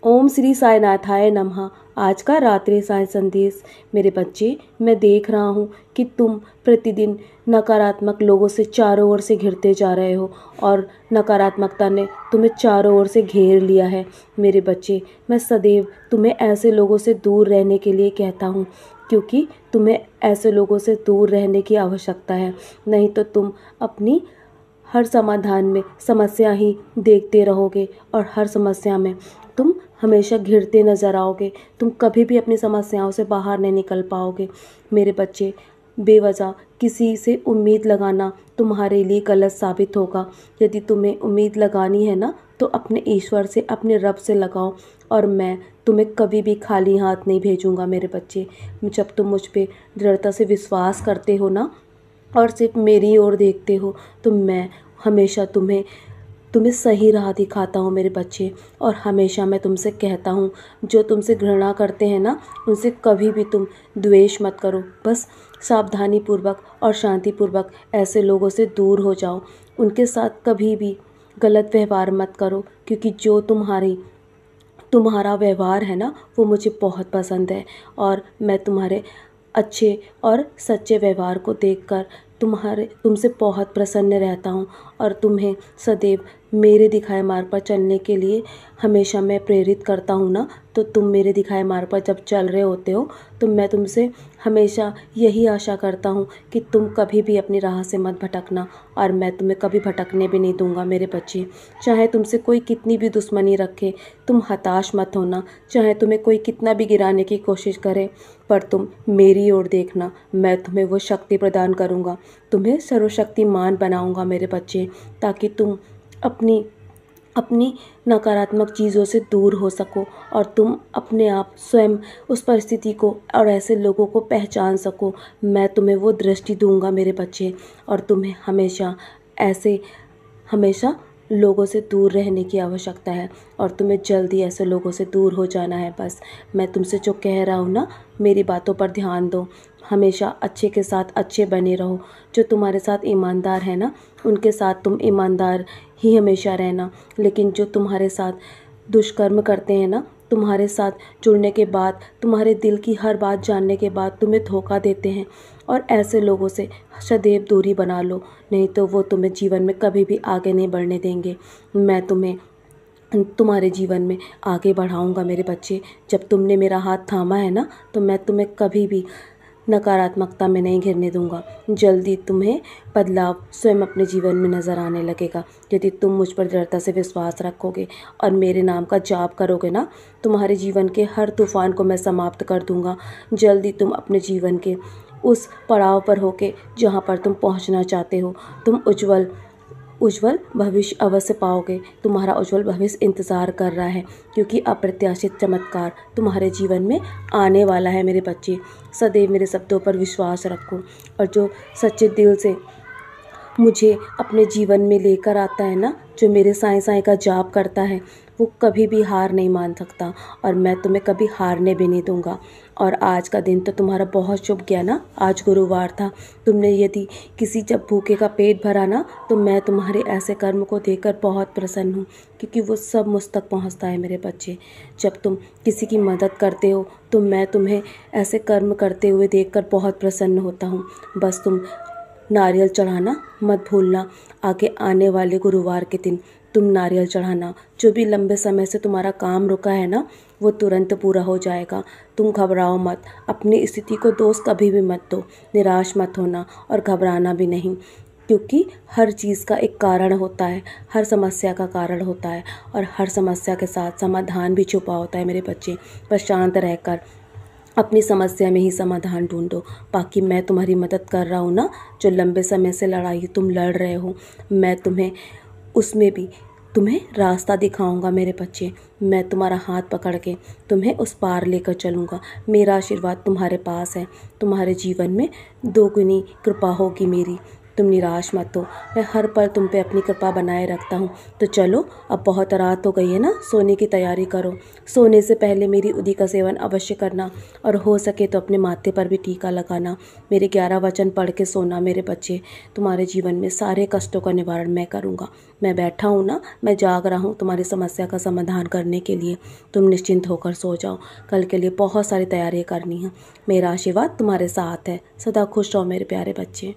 ओम श्री साईनाथाय नमः। आज का रात्रि साई संदेश। मेरे बच्चे, मैं देख रहा हूँ कि तुम प्रतिदिन नकारात्मक लोगों से चारों ओर से घिरते जा रहे हो और नकारात्मकता ने तुम्हें चारों ओर से घेर लिया है। मेरे बच्चे, मैं सदैव तुम्हें ऐसे लोगों से दूर रहने के लिए कहता हूँ, क्योंकि तुम्हें ऐसे लोगों से दूर रहने की आवश्यकता है। नहीं तो तुम अपनी हर समाधान में समस्या ही देखते रहोगे और हर समस्या में तुम हमेशा घिरते नज़र आओगे। तुम कभी भी अपनी समस्याओं से बाहर नहीं निकल पाओगे। मेरे बच्चे, बेवजह किसी से उम्मीद लगाना तुम्हारे लिए गलत साबित होगा। यदि तुम्हें उम्मीद लगानी है ना, तो अपने ईश्वर से, अपने रब से लगाओ। और मैं तुम्हें कभी भी खाली हाथ नहीं भेजूंगा मेरे बच्चे। जब तुम मुझ पे दृढ़ता से विश्वास करते हो ना और सिर्फ मेरी ओर देखते हो, तो मैं हमेशा तुम्हें सही राह दिखाता हूँ मेरे बच्चे। और हमेशा मैं तुमसे कहता हूँ, जो तुमसे घृणा करते हैं ना, उनसे कभी भी तुम द्वेष मत करो। बस सावधानी पूर्वक और शांतिपूर्वक ऐसे लोगों से दूर हो जाओ। उनके साथ कभी भी गलत व्यवहार मत करो, क्योंकि जो तुम्हारा व्यवहार है ना, वो मुझे बहुत पसंद है। और मैं तुम्हारे अच्छे और सच्चे व्यवहार को देखकर तुमसे बहुत प्रसन्न रहता हूँ और तुम्हें सदैव मेरे दिखाए मार्ग पर चलने के लिए हमेशा मैं प्रेरित करता हूँ ना। तो तुम मेरे दिखाए मार्ग पर जब चल रहे होते हो, तो मैं तुमसे हमेशा यही आशा करता हूँ कि तुम कभी भी अपनी राह से मत भटकना। और मैं तुम्हें कभी भटकने भी नहीं दूंगा मेरे बच्चे। चाहे तुमसे कोई कितनी भी दुश्मनी रखे, तुम हताश मत होना। चाहे तुम्हें कोई कितना भी गिराने की कोशिश करे, पर तुम मेरी ओर देखना। मैं तुम्हें वो शक्ति प्रदान करूँगा, तुम्हें सर्वशक्तिमान बनाऊँगा मेरे बच्चे, ताकि तुम अपनी नकारात्मक चीज़ों से दूर हो सको और तुम अपने आप स्वयं उस परिस्थिति को और ऐसे लोगों को पहचान सको। मैं तुम्हें वो दृष्टि दूंगा मेरे बच्चे। और तुम्हें हमेशा लोगों से दूर रहने की आवश्यकता है और तुम्हें जल्दी ऐसे लोगों से दूर हो जाना है। बस मैं तुमसे जो कह रहा हूँ ना, मेरी बातों पर ध्यान दो। हमेशा अच्छे के साथ अच्छे बने रहो। जो तुम्हारे साथ ईमानदार है ना, उनके साथ तुम ईमानदार ही हमेशा रहना। लेकिन जो तुम्हारे साथ दुष्कर्म करते हैं ना, तुम्हारे साथ जुड़ने के बाद, तुम्हारे दिल की हर बात जानने के बाद तुम्हें धोखा देते हैं, और ऐसे लोगों से सदैव दूरी बना लो। नहीं तो वो तुम्हें जीवन में कभी भी आगे नहीं बढ़ने देंगे। मैं तुम्हें तुम्हारे जीवन में आगे बढ़ाऊंगा मेरे बच्चे। जब तुमने मेरा हाथ थामा है ना, तो मैं तुम्हें कभी भी नकारात्मकता में नहीं घिरने दूंगा। जल्दी तुम्हें बदलाव स्वयं अपने जीवन में नज़र आने लगेगा, यदि तुम मुझ पर दृढ़ता से विश्वास रखोगे और मेरे नाम का जाप करोगे ना। तुम्हारे जीवन के हर तूफान को मैं समाप्त कर दूंगा। जल्दी तुम अपने जीवन के उस पड़ाव पर होके जहाँ पर तुम पहुँचना चाहते हो, तुम उज्जवल भविष्य अवश्य पाओगे। तुम्हारा उज्जवल भविष्य इंतज़ार कर रहा है, क्योंकि अप्रत्याशित चमत्कार तुम्हारे जीवन में आने वाला है मेरे बच्चे। सदैव मेरे शब्दों पर विश्वास रखो, और जो सच्चे दिल से मुझे अपने जीवन में लेकर आता है ना, जो मेरे साईं साईं का जाप करता है, वो कभी भी हार नहीं मान सकता, और मैं तुम्हें कभी हारने भी नहीं दूंगा। और आज का दिन तो तुम्हारा बहुत शुभ गया ना। आज गुरुवार था। तुमने यदि जब भूखे का पेट भरा ना, तो मैं तुम्हारे ऐसे कर्म को देखकर बहुत प्रसन्न हूँ, क्योंकि वो सब मुझ तक पहुँचता है मेरे बच्चे। जब तुम किसी की मदद करते हो, तो मैं तुम्हें ऐसे कर्म करते हुए देखकर बहुत प्रसन्न होता हूँ। बस तुम नारियल चढ़ाना मत भूलना। आगे आने वाले गुरुवार के दिन तुम नारियल चढ़ाना। जो भी लंबे समय से तुम्हारा काम रुका है ना, वो तुरंत पूरा हो जाएगा। तुम घबराओ मत, अपनी स्थिति को दोष कभी भी मत दो, निराश मत होना और घबराना भी नहीं, क्योंकि हर चीज़ का एक कारण होता है, हर समस्या का कारण होता है, और हर समस्या के साथ समाधान भी छुपा होता है मेरे बच्चे। बस शांत रहकर अपनी समस्या में ही समाधान ढूंढो। बाकी मैं तुम्हारी मदद कर रहा हूँ ना। जो लंबे समय से लड़ाई तुम लड़ रहे हो, मैं तुम्हें उसमें भी तुम्हें रास्ता दिखाऊंगा मेरे बच्चे। मैं तुम्हारा हाथ पकड़ के तुम्हें उस पार लेकर चलूँगा। मेरा आशीर्वाद तुम्हारे पास है। तुम्हारे जीवन में दोगुनी कृपा होगी मेरी। तुम निराश मत हो, मैं हर पल तुम पे अपनी कृपा बनाए रखता हूँ। तो चलो, अब बहुत रात हो गई है ना, सोने की तैयारी करो। सोने से पहले मेरी उदी का सेवन अवश्य करना, और हो सके तो अपने माथे पर भी टीका लगाना। मेरे 11 वचन पढ़ के सोना मेरे बच्चे। तुम्हारे जीवन में सारे कष्टों का निवारण मैं करूँगा। मैं बैठा हूँ ना, मैं जाग रहा हूँ तुम्हारी समस्या का समाधान करने के लिए। तुम निश्चिंत होकर सो जाओ, कल के लिए बहुत सारी तैयारियाँ करनी है। मेरा आशीर्वाद तुम्हारे साथ है। सदा खुश रहो मेरे प्यारे बच्चे।